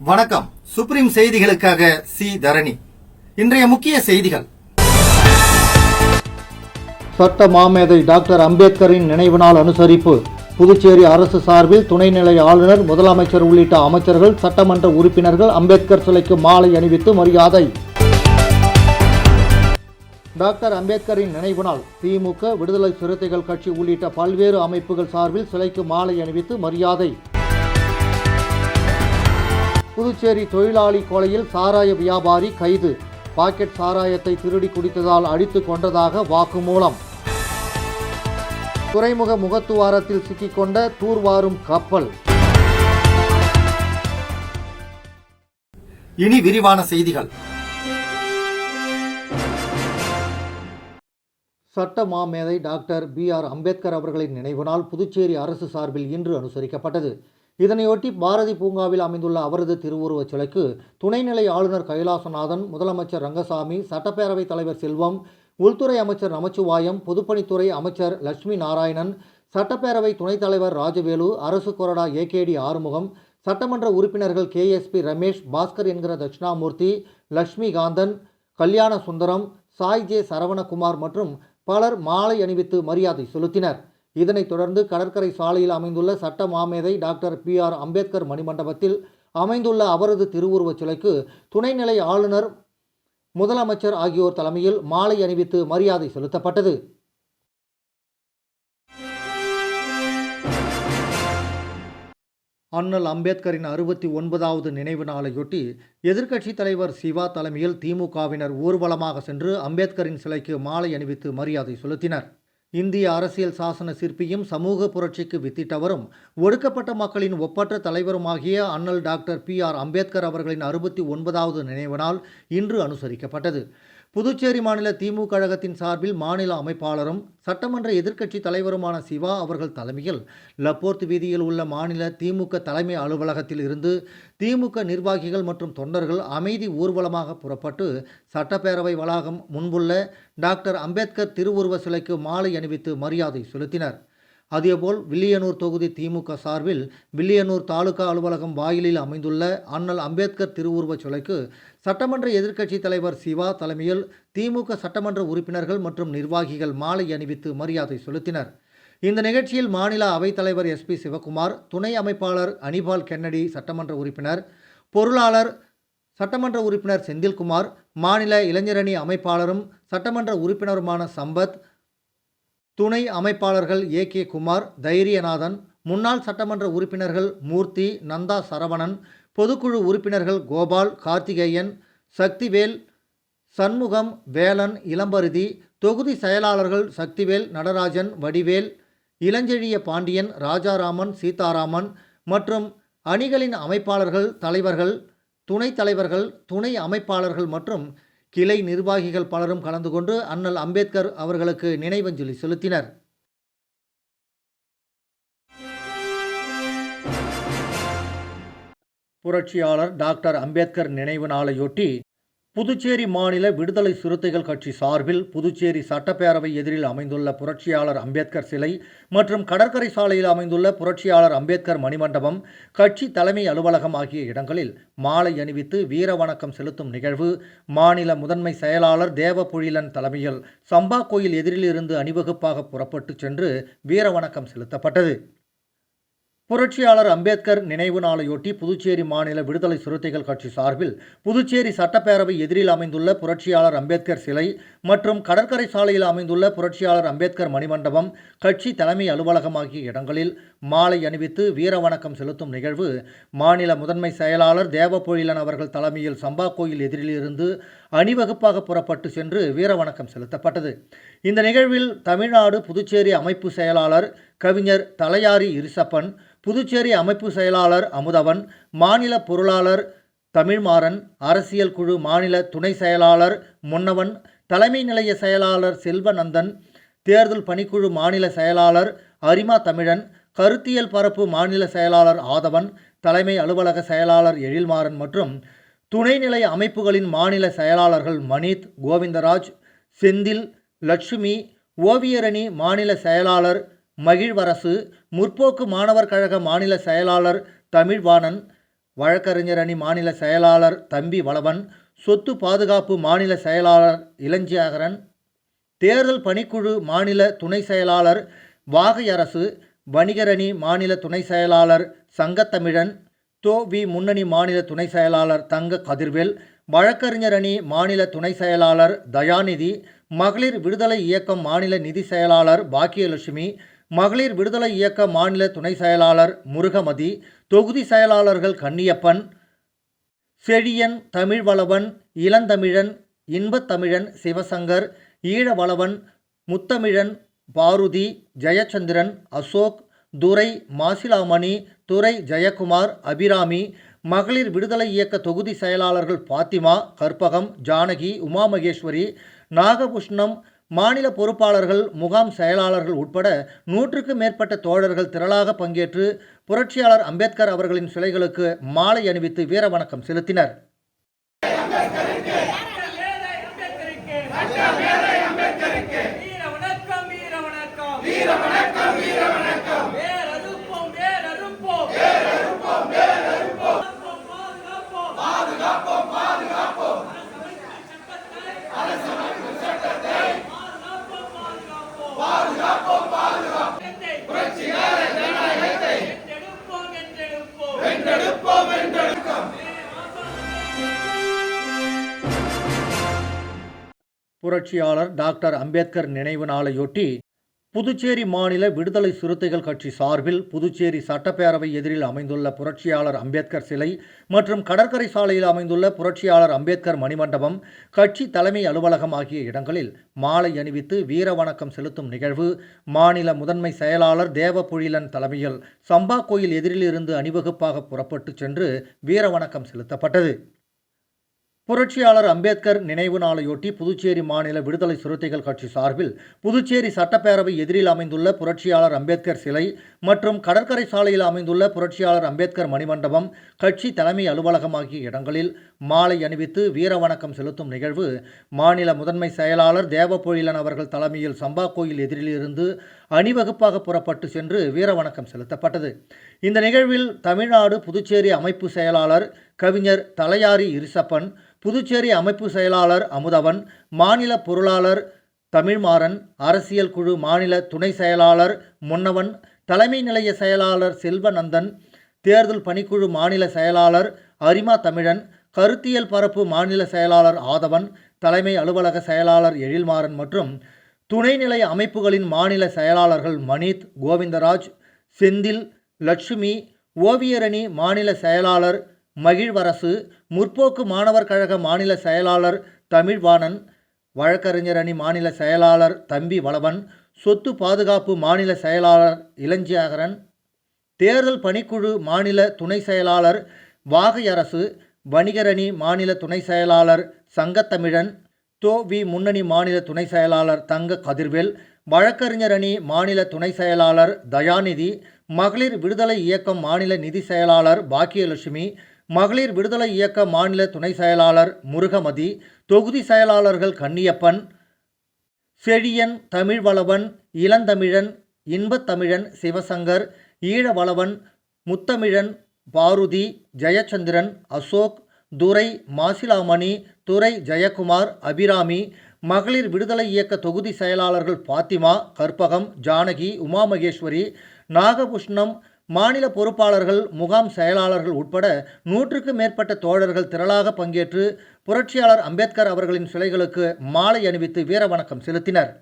வணக்கம். சுப்ரீம் செய்திகளுக்காக சி தரணி. இன்றைய முக்கிய செய்திகள். சட்ட மாமேதை டாக்டர் அம்பேத்கரின் நினைவு நாள் அனுசரிப்பு. புதுச்சேரி அரசு சார்பில் துணைநிலை ஆளுநர், முதலமைச்சர் உள்ளிட்ட அமைச்சர்கள், சட்டமன்ற உறுப்பினர்கள் அம்பேத்கர் சிலைக்கு மாலை அணிவித்து மரியாதை. டாக்டர் அம்பேத்கரின் நினைவு நாள். திமுக, விடுதலை சிறுத்தைகள் கட்சி உள்ளிட்ட பல்வேறு அமைப்புகள் சார்பில் சிலைக்கு மாலை அணிவித்து மரியாதை. புதுச்சேரி தொழிலாளி கொலையில் சாராய வியாபாரி கைது. பாக்கெட் சாராயத்தை திருடி குடித்ததால் அடித்து கொண்டதாக வாக்குமூலம். துறைமுக முகத்துவாரத்தில் சிக்கிக்கொண்ட தூர்வாரும் கப்பல். இனி விரிவான செய்திகள். சட்ட மாமேதை டாக்டர் B.R. அம்பேத்கர் அவர்களின் நினைவு நாள் புதுச்சேரி அரசு சார்பில் இன்று அனுசரிக்கப்பட்டது. இதனையொட்டி பாரதி பூங்காவில் அமைந்துள்ள அவரது திருவுருவச் சிலைக்கு துணைநிலை ஆளுநர் கைலாசநாதன், முதலமைச்சர் ரங்கசாமி, சட்டப்பேரவைத் தலைவர் செல்வம், உள்துறை அமைச்சர் நமச்சிவாயம், பொதுப்பணித்துறை அமைச்சர் லட்சுமி நாராயணன், சட்டப்பேரவை துணைத் தலைவர் ராஜவேலு, அரசு கொறடா AKD ஆறுமுகம், சட்டமன்ற உறுப்பினர்கள் KSP ரமேஷ், பாஸ்கர் என்கிற தட்சிணாமூர்த்தி, லட்சுமிகாந்தன், கல்யாண சுந்தரம், சாய் ஜே சரவணகுமார் மற்றும் பலர் மாலை அணிவித்து மரியாதை செலுத்தினர். இதனைத் தொடர்ந்து கடற்கரை சாலையில் அமைந்துள்ள சட்ட மாமேதை டாக்டர் B.R. அம்பேத்கர் மணிமண்டபத்தில் அமைந்துள்ள அவரது திருவுருவச் சிலைக்கு துணைநிலை ஆளுநர், முதலமைச்சர் ஆகியோர் தலைமையில் மாலை அணிவித்து மரியாதை செலுத்தப்பட்டது. அண்ணல் அம்பேத்கரின் 69வது நினைவு நாளையொட்டி எதிர்க்கட்சித் தலைவர் சிவா தலைமையில் திமுகவினர் ஊர்வலமாக சென்று அம்பேத்கரின் சிலைக்கு மாலை அணிவித்து மரியாதை செலுத்தினர். இந்திய அரசியல் சாசன சிற்பியும் சமூக புரட்சிக்கு வித்திட்டவரும் ஒடுக்கப்பட்ட மக்களின் ஒப்பற்ற தலைவருமாகிய அண்ணல் டாக்டர் B.R. அம்பேத்கர் அவர்களின் 69வது நினைவு நாள் இன்று அனுசரிக்கப்பட்டது. புதுச்சேரி மாநில திமுக கழகத்தின் சார்பில் மாநில அமைப்பாளரும் சட்டமன்ற எதிர்க்கட்சி தலைவருமான சிவா அவர்கள் தலைமையில் லப்போர்த் வீதியில் உள்ள மாநில திமுக தலைமை அலுவலகத்தில் இருந்து திமுக நிர்வாகிகள் மற்றும் தொண்டர்கள் அமைதி ஊர்வலமாக புறப்பட்டு சட்டப்பேரவை வளாகம் முன்புள்ள டாக்டர் அம்பேத்கர் திருவுருவ சிலைக்கு மாலை அணிவித்து மரியாதை செலுத்தினர். அதேபோல் வில்லியனூர் தொகுதி திமுக சார்பில் வில்லியனூர் தாலுகா அலுவலகம் வாயிலில் அமைந்துள்ள அண்ணல் அம்பேத்கர் திருவுருவச் சிலைக்கு சட்டமன்ற எதிர்க்கட்சி தலைவர் சிவா தலைமையில் திமுக சட்டமன்ற உறுப்பினர்கள் மற்றும் நிர்வாகிகள் மாலை அணிவித்து மரியாதை செலுத்தினர். இந்த நிகழ்ச்சியில் மாநில அவைத்தலைவர் SP சிவகுமார், துணை அமைப்பாளர் அனிபால் கென்னடி, சட்டமன்ற உறுப்பினர், பொருளாளர் சட்டமன்ற உறுப்பினர் செந்தில்குமார், மாநில இளைஞரணி அமைப்பாளரும் சட்டமன்ற உறுப்பினருமான சம்பத், துணை அமைப்பாளர்கள் AK குமார், தைரியநாதன், முன்னாள் சட்டமன்ற உறுப்பினர்கள் மூர்த்தி, நந்தா சரவணன், பொதுக்குழு உறுப்பினர்கள் கோபால், கார்த்திகேயன், சக்திவேல், சண்முகம், வேலன், இளம்பருதி, தொகுதி செயலாளர்கள் சக்திவேல், நடராஜன், வடிவேல், இளஞ்செழிய பாண்டியன், ராஜாராமன், சீதாராமன் மற்றும் அணிகளின் அமைப்பாளர்கள், தலைவர்கள், துணைத் தலைவர்கள், துணை அமைப்பாளர்கள் மற்றும் கிளை நிர்வாகிகள் பலரும் கலந்து கொண்டு அண்ணல் அம்பேத்கர் அவர்களுக்கு நினைவஞ்சலி செலுத்தினர். புரட்சியாளர் டாக்டர் அம்பேத்கர் நினைவு நாளையொட்டி புதுச்சேரி மாநில விடுதலை சிறுத்தைகள் கட்சி சார்பில் புதுச்சேரி சட்டப்பேரவை எதிரில் அமைந்துள்ள புரட்சியாளர் அம்பேத்கர் சிலை மற்றும் கடற்கரை சாலையில் அமைந்துள்ள புரட்சியாளர் அம்பேத்கர் மணிமண்டபம், கட்சி தலைமை அலுவலகம் ஆகிய இடங்களில் மாலை அணிவித்து வீர வணக்கம் செலுத்தும் நிகழ்வு மாநில முதன்மை செயலாளர் தேவபொழிலன் தலைமையில் சம்பா கோயில் எதிரில் இருந்து அணிவகுப்பாக புறப்பட்டு சென்று வீர வணக்கம் செலுத்தப்பட்டது. புரட்சியாளர் அம்பேத்கர் நினைவு நாளையொட்டி புதுச்சேரி மாநில விடுதலை சிறுத்தைகள் கட்சி சார்பில் புதுச்சேரி சட்டப்பேரவை எதிரில் அமைந்துள்ள புரட்சியாளர் அம்பேத்கர் சிலை மற்றும் கடற்கரை சாலையில் அமைந்துள்ள புரட்சியாளர் அம்பேத்கர் மணிமண்டபம், கட்சி தலைமை அலுவலகம் ஆகிய இடங்களில் மாலை அணிவித்து வீர வணக்கம் செலுத்தும் நிகழ்வு மாநில முதன்மை செயலாளர் தேவபொழிலன் அவர்கள் தலைமையில் சம்பா கோயில் எதிரில் இருந்து அணிவகுப்பாக புறப்பட்டு சென்று வீர வணக்கம் செலுத்தப்பட்டது. இந்த நிகழ்வில் தமிழ்நாடு புதுச்சேரி அமைப்பு செயலாளர் கவிஞர் தலையாரி இரிசப்பன், புதுச்சேரி அமைப்பு செயலாளர் அமுதவன், மாநில பொருளாளர் தமிழ்மாறன், அரசியல் குழு மாநில துணை செயலாளர் முன்னவன், தலைமை நிலைய செயலாளர் செல்வநந்தன், தேர்தல் பணிக்குழு மாநில செயலாளர் அரிமா தமிழன், கருத்தியல் பரப்பு மாநில செயலாளர் ஆதவன், தலைமை அலுவலக செயலாளர் எழில்மாறன் மற்றும் துணைநிலை அமைப்புகளின் மாநில செயலாளர்கள் மணித், கோவிந்தராஜ், செந்தில், லட்சுமி, ஓவியரணி மாநில செயலாளர் மகிழ்வரசு, முற்போக்கு மாணவர் கழக மாநில செயலாளர் தமிழ்வாணன், வழக்கறிஞர் அணி மாநில செயலாளர் தம்பி வளவன், சொத்து பாதுகாப்பு மாநில செயலாளர் இளஞ்சியாகரன், தேர்தல் பணிக்குழு மாநில துணை செயலாளர் வாகையரசு, வணிகரணி மாநில துணை செயலாளர் சங்கத்தமிழன், தொ.வி. முன்னணி மாநில துணை செயலாளர் தங்க கதிர்வேல், வழக்கறிஞர் அணி மாநில துணை செயலாளர் தயாநிதி, மகளிர் விடுதலை இயக்கம் மாநில நிதி செயலாளர் பாக்கியலட்சுமி, மகளிர் விடுதலை இயக்க மாநில துணை செயலாளர் முருகமதி, தொகுதி செயலாளர்கள் கன்னியப்பன், செழியன், தமிழ்வளவன், இளந்தமிழன், இன்பத்தமிழன், சிவசங்கர், ஈழவளவன், முத்தமிழன், பாருதி, ஜெயச்சந்திரன், அசோக், துரை, மாசிலாமணி, துரை ஜெயக்குமார், அபிராமி, மகளிர் விடுதலை இயக்க தொகுதி செயலாளர்கள் பாத்திமா, கற்பகம், ஜானகி, உமாமகேஸ்வரி, நாகபுஷ்ணம், மாநில பொறுப்பாளர்கள், முகாம் செயலாளர்கள் உட்பட 100க்கு மேற்பட்ட தோழர்கள் திரளாக பங்கேற்று புரட்சியாளர் அம்பேத்கர் அவர்களின் சிலைகளுக்கு மாலை அணிவித்து வீரவணக்கம் செலுத்தினர். புரட்சியாளர் டாக்டர் அம்பேத்கர் நினைவு நாளையொட்டி புதுச்சேரி மாநில விடுதலை சிறுத்தைகள் கட்சி சார்பில் புதுச்சேரி சட்டப்பேரவை எதிரில் அமைந்துள்ள புரட்சியாளர் அம்பேத்கர் சிலை மற்றும் கடற்கரை சாலையில் அமைந்துள்ள புரட்சியாளர் அம்பேத்கர் மணிமண்டபம், கட்சி தலைமை அலுவலகம் ஆகிய இடங்களில் மாலை அணிவித்து வீரவணக்கம் செலுத்தும் நிகழ்வு மாநில முதன்மை செயலாளர் தேவபொழிலன் தலைமையில் சம்பா கோயில் எதிரிலிருந்து அணிவகுப்பாக புறப்பட்டு சென்று வீரவணக்கம் செலுத்தப்பட்டது. புரட்சியாளர் அம்பேத்கர் நினைவு நாளையொட்டி புதுச்சேரி மாநில விடுதலை சிறுத்தைகள் கட்சி சார்பில் புதுச்சேரி சட்டப்பேரவை எதிரில் அமைந்துள்ள புரட்சியாளர் அம்பேத்கர் சிலை மற்றும் கடற்கரை சாலையில் அமைந்துள்ள புரட்சியாளர் அம்பேத்கர் மணிமண்டபம், கட்சி தலைமை அலுவலகம் ஆகிய இடங்களில் மாலை அணிவித்து வீரவணக்கம் செலுத்தும் நிகழ்வு மாநில முதன்மை செயலாளர் தேவபொழிலன் அவர்கள் தலைமையில் சம்பா கோயில் எதிரிலிருந்து அணிவகுப்பாக புறப்பட்டு சென்று வீரவணக்கம் செலுத்தப்பட்டது. இந்த நிகழ்வில் தமிழ்நாடு புதுச்சேரி அமைப்பு செயலாளர் கவிஞர் தலையாரி இரிசப்பன், புதுச்சேரி அமைப்பு செயலாளர் அமுதவன், மாநில பொருளாளர் தமிழ்மாறன், அரசியல் குழு மாநில துணை செயலாளர் முன்னவன், தலைமை நிலைய செயலாளர் செல்வநந்தன், தேர்தல் பணிக்குழு மாநில செயலாளர் அரிமா தமிழன், கருத்தியல் பரப்பு மாநில செயலாளர் ஆதவன், தலைமை அலுவலக செயலாளர் எழில்மாறன் மற்றும் துணைநிலை அமைப்புகளின் மாநில செயலாளர்கள் மணித், கோவிந்தராஜ், செந்தில், லட்சுமி, ஓவியரணி மாநில செயலாளர் மகிழ்வரசு, முற்போக்கு மாணவர் கழக மாநில செயலாளர் தமிழ்வாணன், வழக்கறிஞர் அணி மாநில செயலாளர் தம்பி வளவன், சொத்து பாதுகாப்பு மாநில செயலாளர் இளஞ்சியாகரன், தேர்தல் பணிக்குழு மாநில துணை செயலாளர் வாகையரசு, வணிகரணி மாநில துணை செயலாளர் சங்கத்தமிழன், தொ.வி. முன்னணி மாநில துணை செயலாளர் தங்க கதிர்வேல், வழக்கறிஞர் அணி மாநில துணை செயலாளர் தயாநிதி, மகளிர் விடுதலை இயக்கம் மாநில நிதி செயலாளர் பாக்கியலட்சுமி, மகளிர் விடுதலை இயக்க மாநில துணை செயலாளர் முருகமதி, தொகுதி செயலாளர்கள் கன்னியப்பன், செழியன், தமிழ்வளவன், இளந்தமிழன், இன்பத்தமிழன், சிவசங்கர், ஈழவளவன், முத்தமிழன், பாருதி, ஜெயச்சந்திரன், அசோக், துரை, மாசிலாமணி, துரை ஜெயக்குமார், அபிராமி, மகளிர் விடுதலை இயக்க தொகுதி செயலாளர்கள் பாத்திமா, கற்பகம், ஜானகி, உமாமகேஸ்வரி, நாகபுஷ்ணம், மாநில பொறுப்பாளர்கள், முகாம் செயலாளர்கள் உட்பட 100க்கு மேற்பட்ட தோழர்கள் திரளாக பங்கேற்று புரட்சியாளர் அம்பேத்கர் அவர்களின் சிலைகளுக்கு மாலை அணிவித்து வீரவணக்கம் செலுத்தினர்.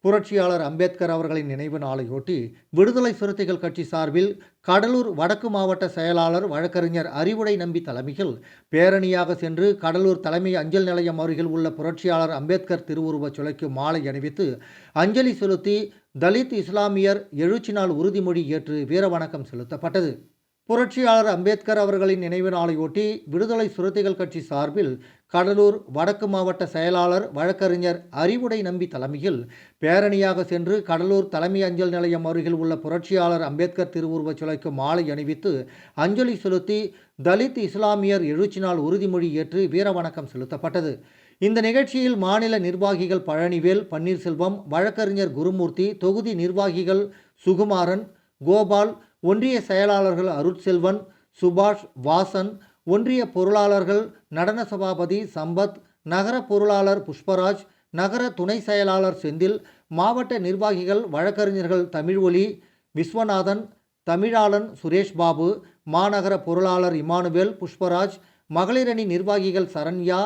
புரட்சியாளர் அம்பேத்கர் அவர்களின் நினைவு நாளையொட்டி விடுதலை சிறுத்தைகள் கட்சி சார்பில் கடலூர் வடக்கு மாவட்ட செயலாளர் வழக்கறிஞர் அறிவுடை நம்பி தலைமையில் பேரணியாக சென்று கடலூர் தலைமை அஞ்சல் நிலையம் அருகில் உள்ள புரட்சியாளர் அம்பேத்கர் திருவுருவச் சிலைக்கு மாலை அணிவித்து அஞ்சலி செலுத்தி தலித் இஸ்லாமியர் எழுச்சி நாள் உறுதிமொழி ஏற்று வீரவணக்கம் செலுத்தப்பட்டது. புரட்சியாளர் அம்பேத்கர் அவர்களின் நினைவு நாளையொட்டி விடுதலை சிறுத்தைகள் கட்சி சார்பில் கடலூர் வடக்கு மாவட்ட செயலாளர் வழக்கறிஞர் அறிவுடை நம்பி தலைமையில் பேரணியாக சென்று கடலூர் தலைமை அஞ்சல் நிலையம் அருகில் உள்ள புரட்சியாளர் அம்பேத்கர் திருவுருவச் சிலைக்கு மாலை அணிவித்து அஞ்சலி செலுத்தி தலித் இஸ்லாமியர் எழுச்சி நாள் உறுதிமொழி ஏற்று வீரவணக்கம் செலுத்தப்பட்டது. இந்த நிகழ்ச்சியில் மாநில நிர்வாகிகள் பழனிவேல், பன்னீர்செல்வம், வழக்கறிஞர் குருமூர்த்தி, தொகுதி நிர்வாகிகள் சுகுமாரன், கோபால், ஒன்றிய செயலாளர்கள் அருட்செல்வன், சுபாஷ், வாசன், ஒன்றிய பொருளாளர்கள் நடன சபாபதி சம்பத், நகர பொருளாளர் புஷ்பராஜ், நகர துணை செயலாளர் செந்தில், மாவட்ட நிர்வாகிகள் வழக்கறிஞர்கள் தமிழ்ஒலி, விஸ்வநாதன், தமிழாளன், சுரேஷ்பாபு, மாநகர பொருளாளர் இமானுவேல், புஷ்பராஜ், மகளிரணி நிர்வாகிகள் சரண்யா,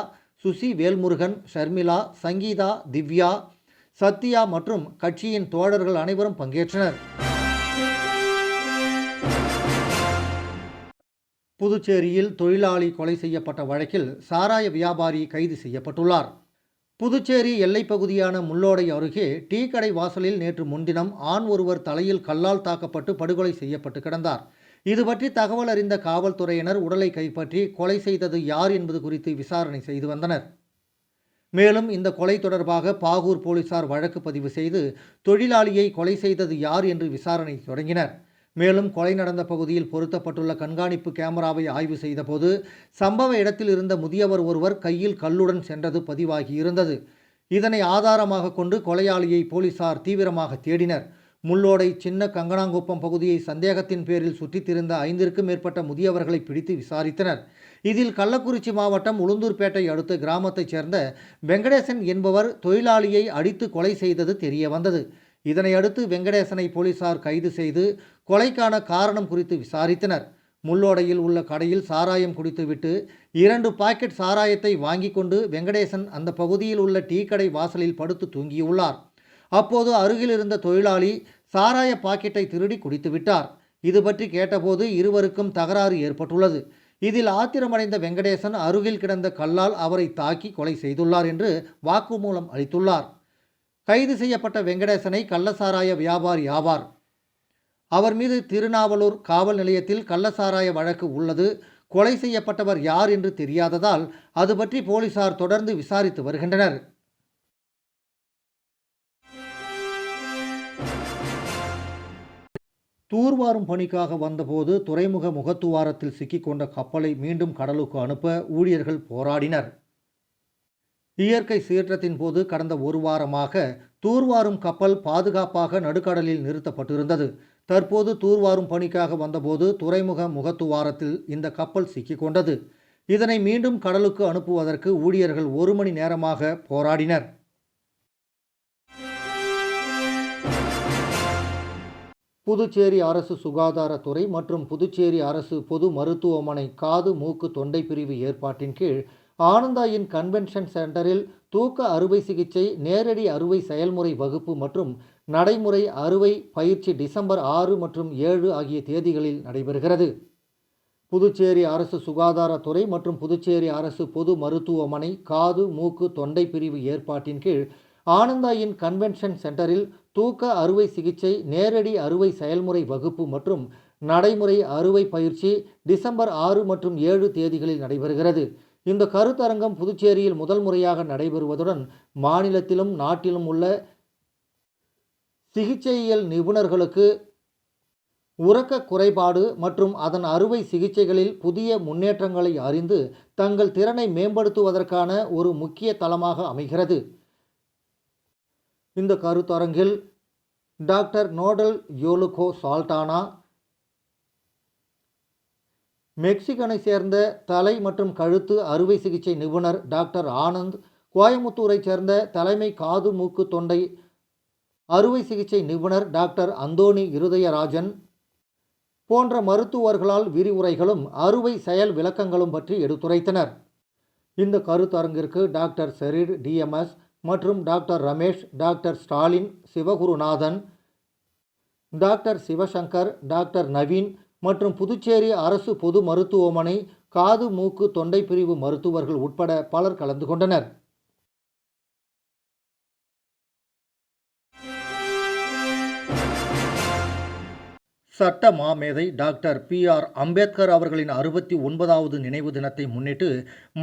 சுசி, வேல்முருகன், ஷர்மிளா, சங்கீதா, திவ்யா, சத்யா மற்றும் கட்சியின் தோழர்கள் அனைவரும் பங்கேற்றனர். புதுச்சேரியில் தொழிலாளி கொலை செய்யப்பட்ட வழக்கில் சாராய வியாபாரி கைது செய்யப்பட்டுள்ளார். புதுச்சேரி எல்லைப் பகுதியான முள்ளோடை அருகே டீ கடை வாசலில் நேற்று முன்தினம் ஆண் ஒருவர் தலையில் கல்லால் தாக்கப்பட்டு படுகொலை செய்யப்பட்டு கிடந்தார். இது பற்றி தகவல் அறிந்த காவல்துறையினர் உடலை கைப்பற்றி கொலை செய்தது யார் என்பது குறித்து விசாரணை செய்து வந்தனர். மேலும் இந்த கொலை தொடர்பாக பாகூர் போலீசார் வழக்கு பதிவு செய்து தொழிலாளியை கொலை செய்தது யார் என்று விசாரணை தொடங்கினர். மேலும் கொலை நடந்த பகுதியில் பொருத்தப்பட்டுள்ள கண்காணிப்பு கேமராவை ஆய்வு செய்தபோது சம்பவ இடத்தில் இருந்த முதியவர் ஒருவர் கையில் கல்லுடன் சென்றது பதிவாகி இருந்தது. இதனை ஆதாரமாக கொண்டு கொலையாளியை போலீசார் தீவிரமாக தேடினர். முள்ளோடை சின்ன கங்கனாங்குப்பம் பகுதியை சந்தேகத்தின் பேரில் சுற்றித் திரிந்த 5க்கும் மேற்பட்ட முதியவர்களை பிடித்து விசாரித்தனர். இதில் கள்ளக்குறிச்சி மாவட்டம் உளுந்தூர்பேட்டை அடுத்த கிராமத்தைச் சேர்ந்த வெங்கடேசன் என்பவர் தொழிலாளியை அடித்து கொலை செய்தது தெரிய வந்தது. இதனையடுத்து வெங்கடேசனை போலீசார் கைது செய்து கொலைக்கான காரணம் குறித்து விசாரித்தனர். முள்ளோடையில் உள்ள கடையில் சாராயம் குடித்துவிட்டு 2 பாக்கெட் சாராயத்தை வாங்கி கொண்டு வெங்கடேசன் அந்த பகுதியில் உள்ள டீ கடை வாசலில் படுத்து தூங்கியுள்ளார். அப்போது அருகில் இருந்த தொழிலாளி சாராய பாக்கெட்டை திருடி குடித்துவிட்டார். இது பற்றி கேட்டபோது இருவருக்கும் தகராறு ஏற்பட்டுள்ளது. இதில் ஆத்திரமடைந்த வெங்கடேசன் அருகில் கிடந்த கல்லால் அவரை தாக்கி கொலை செய்துள்ளார் என்று வாக்குமூலம் அளித்துள்ளார். கைது செய்யப்பட்ட வெங்கடேசனை கள்ளசாராய வியாபாரி ஆவார். அவர் மீது திருநாவலூர் காவல் நிலையத்தில் கள்ளசாராய வழக்கு உள்ளது. கொலை செய்யப்பட்டவர் யார் என்று தெரியாததால் அது பற்றி போலீசார் தொடர்ந்து விசாரித்து வருகின்றனர். தூர்வாரும் பணிக்காக வந்தபோது துறைமுக முகத்துவாரத்தில் சிக்கிக்கொண்ட கப்பலை மீண்டும் கடலுக்கு அனுப்ப ஊழியர்கள் போராடினர். இயற்கை சீற்றத்தின் போது கடந்த ஒரு வாரமாக தூர்வாரும் கப்பல் பாதுகாப்பாக நடுக்கடலில் நிறுத்தப்பட்டிருந்தது. தற்போது தூர்வாரும் பணிக்காக வந்தபோது துறைமுக முகத்துவாரத்தில் இந்த கப்பல் சிக்கிக்கொண்டது. இதனை மீண்டும் கடலுக்கு அனுப்புவதற்கு ஊழியர்கள் 1 மணி நேரமாக போராடினர். புதுச்சேரி அரசு சுகாதாரத்துறை மற்றும் புதுச்சேரி அரசு பொது மருத்துவமனை காது மூக்கு தொண்டை பிரிவு ஏற்பாட்டின் கீழ் ஆனந்தா இன் கன்வென்ஷன் சென்டரில் தூக்க அறுவை சிகிச்சை நேரடி அறுவை செயல்முறை வகுப்பு மற்றும் நடைமுறை அறுவை பயிற்சி டிசம்பர் 6 மற்றும் 7 ஆகிய தேதிகளில் நடைபெறுகிறது. புதுச்சேரி அரசு சுகாதாரத்துறை மற்றும் புதுச்சேரி அரசு பொது மருத்துவமனை காது மூக்கு தொண்டை பிரிவு ஏற்பாட்டின் கீழ் ஆனந்தா இன் கன்வென்ஷன் சென்டரில் தூக்க அறுவை சிகிச்சை நேரடி அறுவை செயல்முறை வகுப்பு மற்றும் நடைமுறை அறுவை பயிற்சி டிசம்பர் 6 மற்றும் 7 தேதிகளில் நடைபெறுகிறது. இந்த கருத்தரங்கம் புதுச்சேரியில் முதல் முறையாக நடைபெறுவதுடன் மாநிலத்திலும் நாட்டிலும் உள்ள சிகிச்சையியல் நிபுணர்களுக்கு உறக்க குறைபாடு மற்றும் அதன் அறுவை சிகிச்சைகளில் புதிய முன்னேற்றங்களை அறிந்து தங்கள் திறனை மேம்படுத்துவதற்கான ஒரு முக்கிய தளமாக அமைகிறது. இந்த கருத்தரங்கில் டாக்டர் நோடல் யோலுகோ சால்டானா, மெக்சிகனை சேர்ந்த தலை மற்றும் கழுத்து அறுவை சிகிச்சை நிபுணர் டாக்டர் ஆனந்த், கோயமுத்தூரைச் சேர்ந்த தலைமை காது மூக்கு தொண்டை அறுவை சிகிச்சை நிபுணர் டாக்டர் அந்தோணி இருதயராஜன் போன்ற மருத்துவர்களால் விரிவுரைகளும் அறுவை செயல் விளக்கங்களும் பற்றி எடுத்துரைத்தனர். இந்த கருத்தரங்கிற்கு டாக்டர் செரிட் டிஎம்எஸ், மற்றும் doctor Ramesh, doctor Stalin, Sivagurunathan, doctor Sivasankar, doctor Naveen மற்றும் புதுச்சேரி அரசு பொது மருத்துவமனை காது மூக்கு தொண்டை பிரிவு மருத்துவர்கள் உட்பட பலர் கலந்து கொண்டனர். சட்ட மாமேதை டாக்டர் PR அம்பேத்கர் அவர்களின் 69வது நினைவு தினத்தை முன்னிட்டு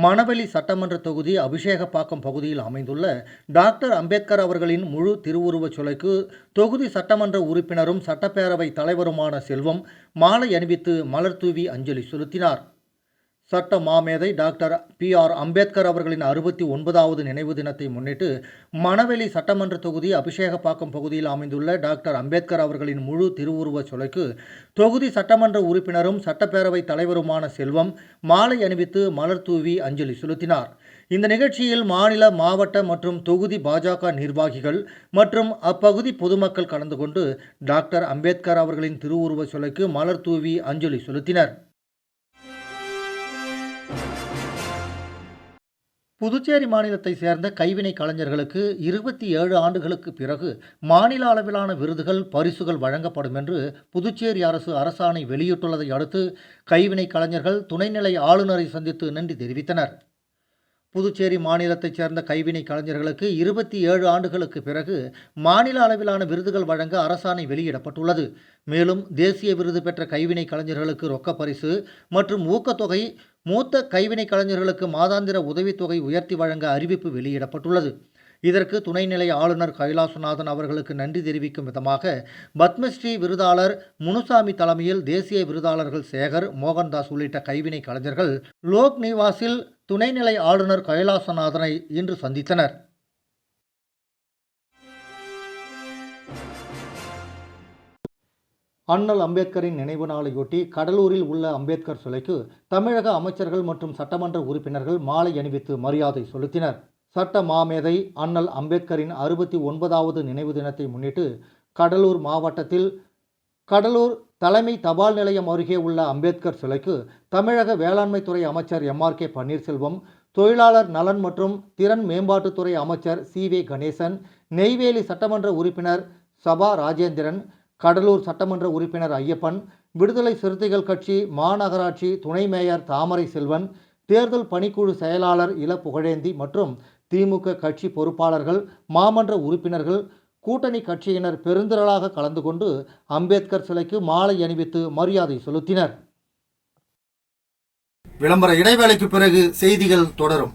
மணவெளி சட்டமன்ற தொகுதி அபிஷேகப்பாக்கம் பகுதியில் அமைந்துள்ள டாக்டர் அம்பேத்கர் அவர்களின் முழு திருவுருவச் சிலைக்கு தொகுதி சட்டமன்ற உறுப்பினரும் சட்டப்பேரவை தலைவருமான செல்வம் மாலை அணிவித்து மலர்தூவி அஞ்சலி செலுத்தினார். சட்ட மாமேதை டாக்டர் PR அம்பேத்கர் அவர்களின் 69வது நினைவு தினத்தை முன்னிட்டு மணவெளி சட்டமன்ற தொகுதி அபிஷேகப்பாக்கம் பகுதியில் அமைந்துள்ள டாக்டர் அம்பேத்கர் அவர்களின் முழு திருவுருவச் சிலைக்கு தொகுதி சட்டமன்ற உறுப்பினரும் சட்டப்பேரவை தலைவருமான செல்வம் மாலை அணிவித்து மலர்தூவி அஞ்சலி செலுத்தினார். இந்த நிகழ்ச்சியில் மாநில, மாவட்ட மற்றும் தொகுதி பாஜக நிர்வாகிகள் மற்றும் அப்பகுதி பொதுமக்கள் கலந்து கொண்டு டாக்டர் அம்பேத்கர் அவர்களின் திருவுருவச் சிலைக்கு மலர்தூவி அஞ்சலி செலுத்தினர். புதுச்சேரி மாநிலத்தை சேர்ந்த கைவினை கலைஞர்களுக்கு 27 ஆண்டுகளுக்கு பிறகு மாநில அளவிலான விருதுகள், பரிசுகள் வழங்கப்படும் என்று புதுச்சேரி அரசு அரசாணை வெளியிட்டுள்ளதை அடுத்து கைவினை கலைஞர்கள் துணைநிலை ஆளுநரை சந்தித்து நன்றி தெரிவித்தனர். புதுச்சேரி மாநிலத்தைச் சேர்ந்த கைவினை கலைஞர்களுக்கு 27 ஆண்டுகளுக்கு பிறகு மாநில அளவிலான விருதுகள் வழங்க அரசாணை வெளியிடப்பட்டுள்ளது. மேலும் தேசிய விருது பெற்ற கைவினை கலைஞர்களுக்கு ரொக்கப் பரிசு மற்றும் ஊக்கத்தொகை, மூத்த கைவினை கலைஞர்களுக்கு மாதாந்திர உதவித்தொகை உயர்த்தி வழங்க அறிவிப்பு வெளியிடப்பட்டுள்ளது. இதற்கு துணைநிலை ஆளுநர் கைலாசநாதன் அவர்களுக்கு நன்றி தெரிவிக்கும் விதமாக பத்மஸ்ரீ விருதாளர் முனுசாமி தலைமையில் தேசிய விருதாளர்கள் சேகர், மோகன்தாஸ் உள்ளிட்ட கைவினை கலைஞர்கள் லோக் நிவாசில் துணைநிலை ஆளுநர் கைலாசநாதனை இன்று சந்தித்தனர். அண்ணல் அம்பேத்கரின் நினைவு நாளையொட்டி கடலூரில் உள்ள அம்பேத்கர் சிலைக்கு தமிழக அமைச்சர்கள் மற்றும் சட்டமன்ற உறுப்பினர்கள் மாலை அணிவித்து மரியாதை செலுத்தினர். சட்ட மாமேதை அண்ணல் அம்பேத்கரின் 69வது நினைவு தினத்தை முன்னிட்டு கடலூர் மாவட்டத்தில் கடலூர் தலைமை தபால் நிலையம் அருகே உள்ள அம்பேத்கர் சிலைக்கு தமிழக வேளாண்மைத்துறை அமைச்சர் MRK பன்னீர்செல்வம், தொழிலாளர் நலன் மற்றும் திறன் மேம்பாட்டுத்துறை அமைச்சர் CV கணேசன், நெய்வேலி சட்டமன்ற உறுப்பினர் சபா ராஜேந்திரன், கடலூர் சட்டமன்ற உறுப்பினர் ஐயப்பன், விடுதலை சிறுத்தைகள் கட்சி மாநகராட்சி துணை மேயர் தாமரை செல்வன், தேர்தல் பணிக்குழு செயலாளர் இள புகழேந்தி மற்றும் திமுக கட்சி பொறுப்பாளர்கள், மாமன்ற உறுப்பினர்கள், கூட்டணி கட்சியினர் பெருந்திரளாக கலந்து கொண்டு அம்பேத்கர் சிலைக்கு மாலை அணிவித்து மரியாதை செலுத்தினர். விளம்பர இடைவேளைக்கு பிறகு செய்திகள் தொடரும்.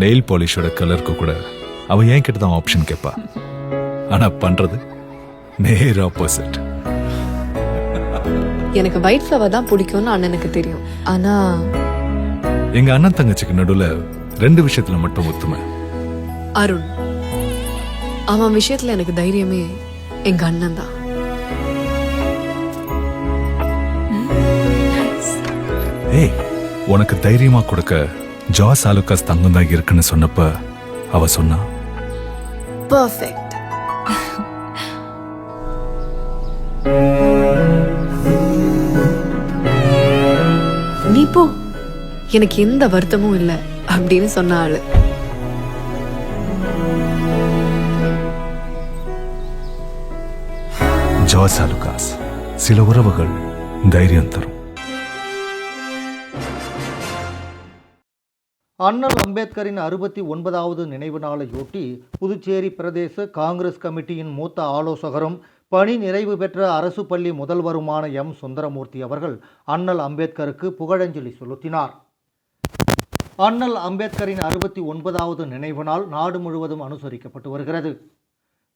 நெயில் பாலிஷோட கலருக்கு கூட அவ ஏன் கிட்ட தான் ஆப்ஷன் கேட்பா. ஆனா பண்றது நேர் ஆப்போசிட். எனக்கு ஒயிட் ஃப்ளவர் தான் பிடிக்கும்னு அண்ணனுக்கு தெரியும். ஆனா எங்க அண்ணன் தங்கச்சிக்கு நடுவுல 2 விஷயத்துல மட்டும் ஒத்துமை. அருண், அவன் விஷயத்துல எனக்கு தைரியமே எங்க அண்ணன் தான். ஏய், உனக்கு தைரியமா கொடுக்க ஜாஸ் ஆலுகாஸ் தங்கம் தான் இருக்குன்னு சொன்னப்ப அவ சொன்னா பர்ஃபெக்ட். நீ போ, எனக்கு எந்த வருத்தமும் இல்லை அப்படின்னு சொன்ன ஆளு. ஜாஸ் ஆலுகாஸ், சில உறவுகள் தைரியம் தரும். அண்ணல் அம்பேத்கரின் 69வது நினைவு நாளையொட்டி புதுச்சேரி பிரதேச காங்கிரஸ் கமிட்டியின் மூத்த ஆலோசகரும் பணி நிறைவு பெற்ற அரசு பள்ளி முதல்வருமான M. சுந்தரமூர்த்தி அவர்கள் அண்ணல் அம்பேத்கருக்கு புகழஞ்சலி செலுத்தினார். அண்ணல் அம்பேத்கரின் 69வது நினைவு நாள் நாடு முழுவதும் அனுசரிக்கப்பட்டு வருகிறது.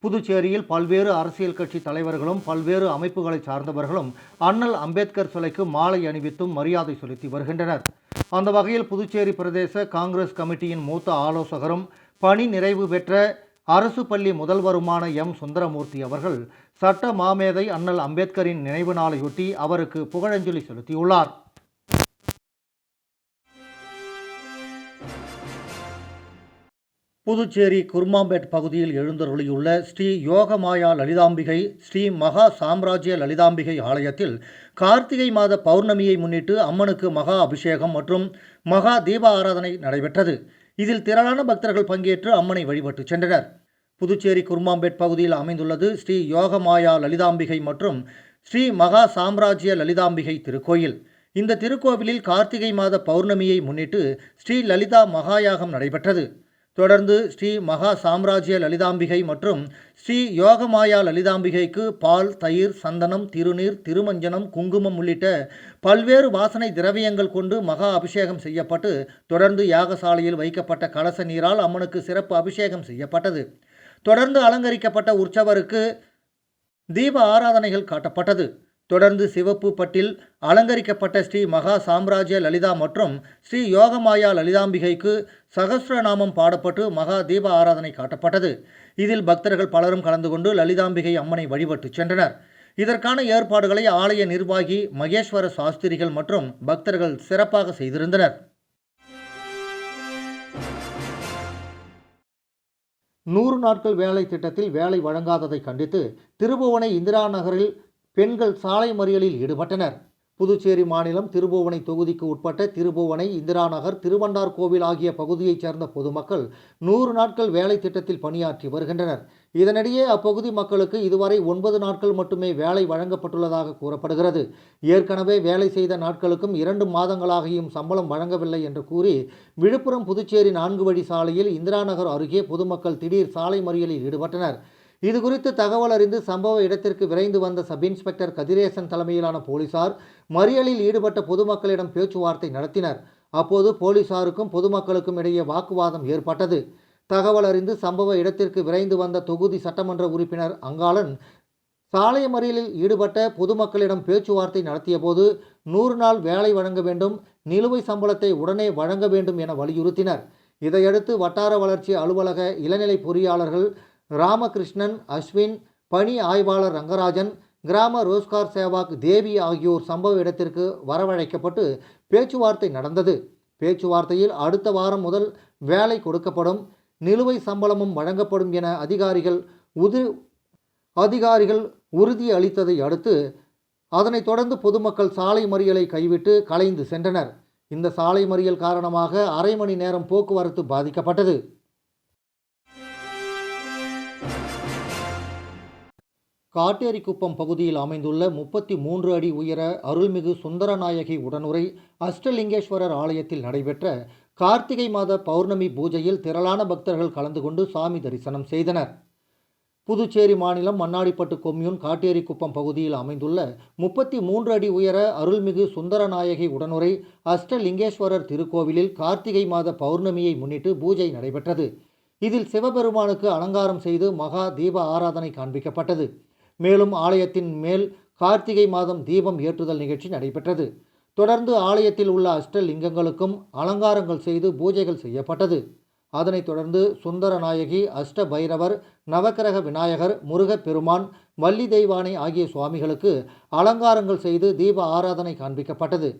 புதுச்சேரியில் பல்வேறு அரசியல் கட்சி தலைவர்களும் பல்வேறு அமைப்புகளை சார்ந்தவர்களும் அண்ணல் அம்பேத்கர் சிலைக்கு மாலை அணிவித்தும் மரியாதை செலுத்தி வருகின்றனர். அந்த வகையில் புதுச்சேரி பிரதேச காங்கிரஸ் கமிட்டியின் மூத்த ஆலோசகரும் பணி நிறைவு பெற்ற அரசு பள்ளி முதல்வருமான M. சுந்தரமூர்த்தி அவர்கள் சட்ட மாமேதை அண்ணல் அம்பேத்கரின் நினைவு நாளையொட்டி அவருக்கு புகழஞ்சலி செலுத்தியுள்ளார். புதுச்சேரி குருமாம்பேட் பகுதியில் எழுந்தருளியுள்ள ஸ்ரீ யோகமாயா லலிதாம்பிகை ஸ்ரீ மகா சாம்ராஜ்ய லலிதாம்பிகை ஆலயத்தில் கார்த்திகை மாத பௌர்ணமியை முன்னிட்டு அம்மனுக்கு மகா அபிஷேகம் மற்றும் மகா தீப ஆராதனை நடைபெற்றது. இதில் திரளான பக்தர்கள் பங்கேற்று அம்மனை வழிபட்டு சென்றனர். புதுச்சேரி குருமாம்பேட் பகுதியில் அமைந்துள்ளது ஸ்ரீ யோகமாயா லலிதாம்பிகை மற்றும் ஸ்ரீ மகா சாம்ராஜ்ய லலிதாம்பிகை திருக்கோயில். இந்த திருக்கோவிலில் கார்த்திகை மாத பௌர்ணமியை முன்னிட்டு ஸ்ரீ லலிதா மகாயாகம் நடைபெற்றது. தொடர்ந்து ஸ்ரீ மகா சாம்ராஜ்ய லலிதாம்பிகை மற்றும் ஸ்ரீ யோகமாயா லலிதாம்பிகைக்கு பால், தயிர், சந்தனம், திருநீர், திருமஞ்சனம், குங்குமம் உள்ளிட்ட பல்வேறு வாசனை திரவியங்கள் கொண்டு மகா அபிஷேகம் செய்யப்பட்டு தொடர்ந்து யாகசாலையில் வைக்கப்பட்ட கலச நீரால் அம்மனுக்கு சிறப்பு அபிஷேகம் செய்யப்பட்டது. தொடர்ந்து அலங்கரிக்கப்பட்ட உற்சவருக்கு தீப ஆராதனைகள் காட்டப்பட்டது. தொடர்ந்து சிவப்பு பட்டில் அலங்கரிக்கப்பட்ட ஸ்ரீ மகா சாம்ராஜ்ய லலிதா மற்றும் ஸ்ரீ யோகமாயா லலிதாம்பிகைக்கு சகஸ்ரநாமம் பாடப்பட்டு மகா தீப ஆராதனை காட்டப்பட்டது. இதில் பக்தர்கள் பலரும் கலந்து கொண்டு லலிதாம்பிகை அம்மனை வழிபட்டு சென்றனர். இதற்கான ஏற்பாடுகளை ஆலய நிர்வாகி மகேஸ்வர சாஸ்திரிகள் மற்றும் பக்தர்கள் சிறப்பாக செய்திருந்தனர். 100 நாட்கள் வேலை திட்டத்தில் வேலை வழங்காததை கண்டித்து திருபுவனை இந்திரா நகரில் பெண்கள் சாலை மறியலில் ஈடுபட்டனர். புதுச்சேரி மாநிலம் திருபுவனை தொகுதிக்கு உட்பட்ட திருபுவனை, இந்திரா நகர், திருவண்டார் கோவில் ஆகிய பகுதியைச் சேர்ந்த பொதுமக்கள் 100 நாட்கள் வேலை திட்டத்தில் பணியாற்றி வருகின்றனர். இதனிடையே அப்பகுதி மக்களுக்கு இதுவரை 9 நாட்கள் மட்டுமே வேலை வழங்கப்பட்டுள்ளதாக கூறப்படுகிறது. ஏற்கனவே வேலை செய்த நாட்களுக்கும் 2 மாதங்களாகியும் சம்பளம் வழங்கவில்லை என்று கூறி விழுப்புரம் புதுச்சேரி 4 வழி சாலையில் இந்திரா நகர் அருகே பொதுமக்கள் திடீர் சாலை மறியலில் ஈடுபட்டனர். இதுகுறித்து தகவல் அறிந்து சம்பவ இடத்திற்கு விரைந்து வந்த சப் இன்ஸ்பெக்டர் கதிரேசன் தலைமையிலான போலீசார் மறியலில் ஈடுபட்ட பொதுமக்களிடம் பேச்சுவார்த்தை நடத்தினர். அப்போது போலீசாருக்கும் பொதுமக்களுக்கும் இடையே வாக்குவாதம் ஏற்பட்டது. தகவல் அறிந்து சம்பவ இடத்திற்கு விரைந்து வந்த தொகுதி சட்டமன்ற உறுப்பினர் அங்காளன் சாலை மறியலில் ஈடுபட்ட பொதுமக்களிடம் பேச்சுவார்த்தை நடத்திய போது 100 நாள் வேலை வழங்க வேண்டும், நிலுவை சம்பளத்தை உடனே வழங்க வேண்டும் என வலியுறுத்தினர். இதையடுத்து வட்டார வளர்ச்சி அலுவலக இளநிலை பொறியாளர்கள் ராமகிருஷ்ணன், அஸ்வின், பணி ஆய்வாளர் ரங்கராஜன், கிராம ரோஸ்கார் சேவாக் தேவி ஆகியோர் சம்பவ இடத்திற்கு வரவழைக்கப்பட்டு பேச்சுவார்த்தை நடந்தது. பேச்சுவார்த்தையில் அடுத்த வாரம் முதல் வேலை கொடுக்கப்படும், நிலுவை சம்பளமும் வழங்கப்படும் என அதிகாரிகள் உறுதி அளித்ததை அடுத்து அதனைத் தொடர்ந்து பொதுமக்கள் சாலை மறியலை கைவிட்டு கலைந்து சென்றனர். இந்த சாலை மறியல் காரணமாக அரை மணி நேரம் போக்குவரத்து பாதிக்கப்பட்டது. காட்டேரிக்குப்பம் பகுதியில் அமைந்துள்ள 33 அடி உயர அருள்மிகு சுந்தரநாயகி உடனுரை அஷ்டலிங்கேஸ்வரர் ஆலயத்தில் நடைபெற்ற கார்த்திகை மாத பௌர்ணமி பூஜையில் திரளான பக்தர்கள் கலந்து கொண்டு சாமி தரிசனம் செய்தனர். புதுச்சேரி மாநிலம் மண்ணாடிப்பட்டு கொம்யூன் காட்டேரிக்குப்பம் பகுதியில் அமைந்துள்ள 33 அடி உயர அருள்மிகு சுந்தரநாயகி உடனுரை அஷ்டலிங்கேஸ்வரர் திருக்கோவிலில் கார்த்திகை மாத பௌர்ணமியை முன்னிட்டு பூஜை நடைபெற்றது. இதில் சிவபெருமானுக்கு அலங்காரம் செய்து மகா தீப ஆராதனை காண்பிக்கப்பட்டது. மேலும் ஆலயத்தின் மேல் கார்த்திகை மாதம் தீபம் ஏற்றுதல் நிகழ்ச்சி நடைபெற்றது. தொடர்ந்து ஆலயத்தில் உள்ள அஷ்டலிங்கங்களுக்கும் அலங்காரங்கள் செய்து பூஜைகள் செய்யப்பட்டது. அதனைத் தொடர்ந்து சுந்தரநாயகி, அஷ்ட பைரவர், நவக்கிரக விநாயகர், முருகப்பெருமான், வள்ளி தெய்வானை ஆகிய சுவாமிகளுக்கு அலங்காரங்கள் செய்து தீப ஆராதனை காண்பிக்கப்பட்டது.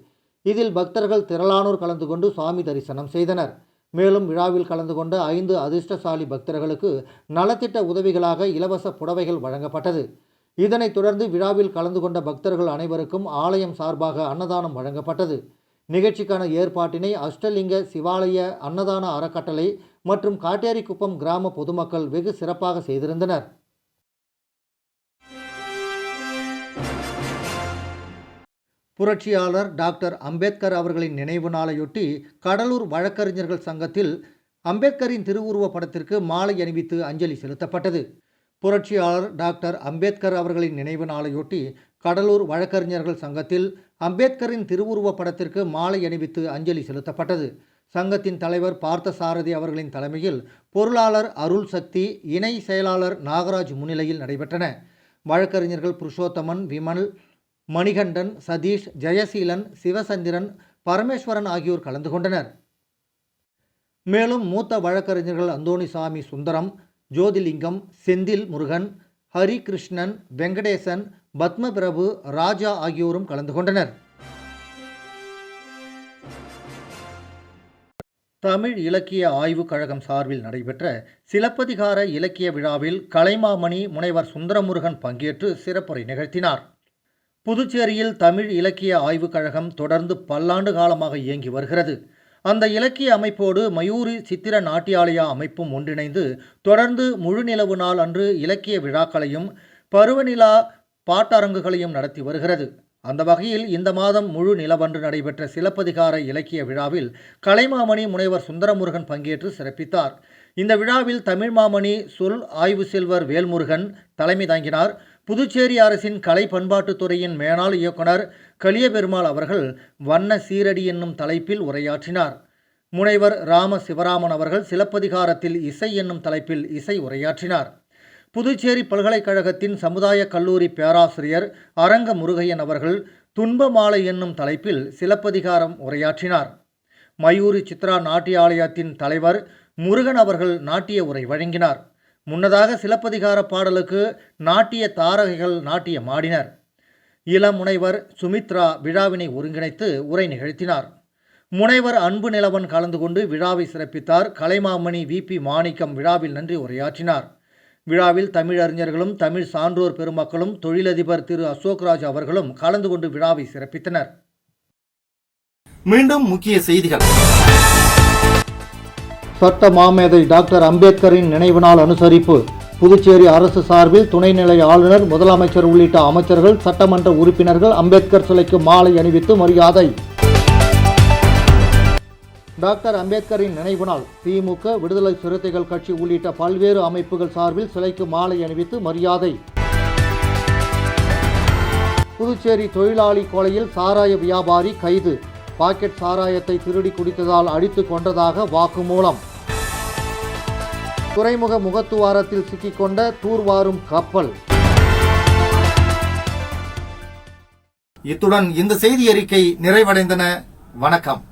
இதில் பக்தர்கள் திரளானோர் கலந்து கொண்டு சுவாமி தரிசனம் செய்தனர். மேலும் விழாவில் கலந்து கொண்ட 5 அதிர்ஷ்டசாலி பக்தர்களுக்கு நலத்திட்ட உதவிகளாக இலவச புடவைகள் வழங்கப்பட்டது. இதனைத் தொடர்ந்து விழாவில் கலந்து கொண்ட பக்தர்கள் அனைவருக்கும் ஆலயம் சார்பாக அன்னதானம் வழங்கப்பட்டது. நிகழ்ச்சிக்கான ஏற்பாட்டினை அஷ்டலிங்க சிவாலய அன்னதான அறக்கட்டளை மற்றும் காட்டேரிக்குப்பம் கிராம பொதுமக்கள் வெகு சிறப்பாக செய்திருந்தனர். புரட்சியாளர் டாக்டர் அம்பேத்கர் அவர்களின் நினைவு நாளையொட்டி கடலூர் வழக்கறிஞர்கள் சங்கத்தில் அம்பேத்கரின் திருவுருவப் படத்திற்கு மாலை அணிவித்து அஞ்சலி செலுத்தப்பட்டது. புரட்சியாளர் டாக்டர் அம்பேத்கர் அவர்களின் நினைவு நாளையொட்டி கடலூர் வழக்கறிஞர்கள் சங்கத்தில் அம்பேத்கரின் திருவுருவப் படத்திற்கு மாலை அணிவித்து அஞ்சலி செலுத்தப்பட்டது. சங்கத்தின் தலைவர் பார்த்தசாரதி அவர்களின் தலைமையில் பொருளாளர் அருள் சக்தி, இணை செயலாளர் நாகராஜ் முன்னிலையில் நடைபெற்றன. வழக்கறிஞர்கள் புருஷோத்தமன், விமல், மணிகண்டன், சதீஷ், ஜெயசீலன், சிவசந்திரன், பரமேஸ்வரன் ஆகியோர் கலந்து கொண்டனர். மேலும் மூத்த வழக்கறிஞர்கள் அந்தோணிசாமி சுந்தரம், ஜோதிலிங்கம், செந்தில் முருகன், ஹரிகிருஷ்ணன், வெங்கடேசன், பத்மபிரபு, ராஜா ஆகியோரும் கலந்து கொண்டனர். தமிழ் இலக்கிய ஆய்வுக் கழகம் சார்பில் நடைபெற்ற சிலப்பதிகார இலக்கிய விழாவில் கலைமாமணி முனைவர் சுந்தரமுருகன் பங்கேற்று சிறப்புரை நிகழ்த்தினார். புதுச்சேரியில் தமிழ் இலக்கிய ஆய்வுக் கழகம் தொடர்ந்து பல்லாண்டு காலமாக இயங்கி வருகிறது. அந்த இலக்கிய அமைப்போடு மயூரி சித்திர நாட்டியாலயா அமைப்பும் ஒன்றிணைந்து தொடர்ந்து முழுநிலவு நாள் அன்று இலக்கிய விழாக்களையும் பருவநிலா பாட்டரங்குகளையும் நடத்தி வருகிறது. அந்த வகையில் இந்த மாதம் முழு நிலவன்று நடைபெற்ற சிலப்பதிகார இலக்கிய விழாவில் கலைமாமணி முனைவர் சுந்தரமுருகன் பங்கேற்று சிறப்பித்தார். இந்த விழாவில் தமிழ் மாமணி சொல் ஆய்வு செல்வர் வேல்முருகன் தலைமை தாங்கினார். புதுச்சேரி அரசின் கலை பண்பாட்டுத்துறையின் மேனாள் இயக்குனர் கலியபெருமாள் அவர்கள் வண்ண சீரடி என்னும் தலைப்பில் உரையாற்றினார். முனைவர் ராம சிவராமன் அவர்கள் சிலப்பதிகாரத்தில் இசை என்னும் தலைப்பில் இசை உரையாற்றினார். புதுச்சேரி பல்கலைக்கழகத்தின் சமுதாய கல்லூரி பேராசிரியர் அரங்க முருகையன் அவர்கள் துன்ப மாலை என்னும் தலைப்பில் சிலப்பதிகாரம் உரையாற்றினார். மயூரி சித்ரா நாட்டியாலயத்தின் தலைவர் முருகன் அவர்கள் நாட்டிய உரை வழங்கினார். முன்னதாக சிலப்பதிகார பாடலுக்கு நாட்டிய தாரகைகள் நாட்டியம் ஆடினர். இளம் முனைவர் சுமித்ரா விழாவினை ஒருங்கிணைத்து உரை நிகழ்த்தினார். முனைவர் அன்பு நிலவன் கலந்து கொண்டு விழாவை சிறப்பித்தார். கலைமாமணி VP மாணிக்கம் விழாவில் நன்றி உரையாற்றினார். விழாவில் தமிழறிஞர்களும் தமிழ் சான்றோர் பெருமக்களும் தொழிலதிபர் திரு அசோக்ராஜ் அவர்களும் கலந்து கொண்டு விழாவை சிறப்பித்தனர். மீண்டும் முக்கிய செய்திகள். சட்ட மாமேதை டாக்டர் அம்பேத்கரின் நினைவு நாள் அனுசரிப்பு. புதுச்சேரி அரசு சார்பில் துணைநிலை ஆளுநர், முதலமைச்சர் உள்ளிட்ட அமைச்சர்கள், சட்டமன்ற உறுப்பினர்கள் அம்பேத்கர் சிலைக்கு மாலை அணிவித்து மரியாதை. டாக்டர் அம்பேத்கரின் நினைவு நாள். திமுக, விடுதலை சிறுத்தைகள் கட்சி உள்ளிட்ட பல்வேறு அமைப்புகள் சார்பில் சிலைக்கு மாலை அணிவித்து மரியாதை. புதுச்சேரி தொழிலாளி கொலையில் சாராய வியாபாரி கைது. பாக்கெட் சாராயத்தை திருடி குடித்ததால் அடித்து கொண்டதாக வாக்குமூலம். துறைமுக முகத்துவாரத்தில் சிக்கிக்கொண்ட தூர்வாரும் கப்பல். இத்துடன் இந்த செய்தி அறிக்கை நிறைவடைந்தன. வணக்கம்.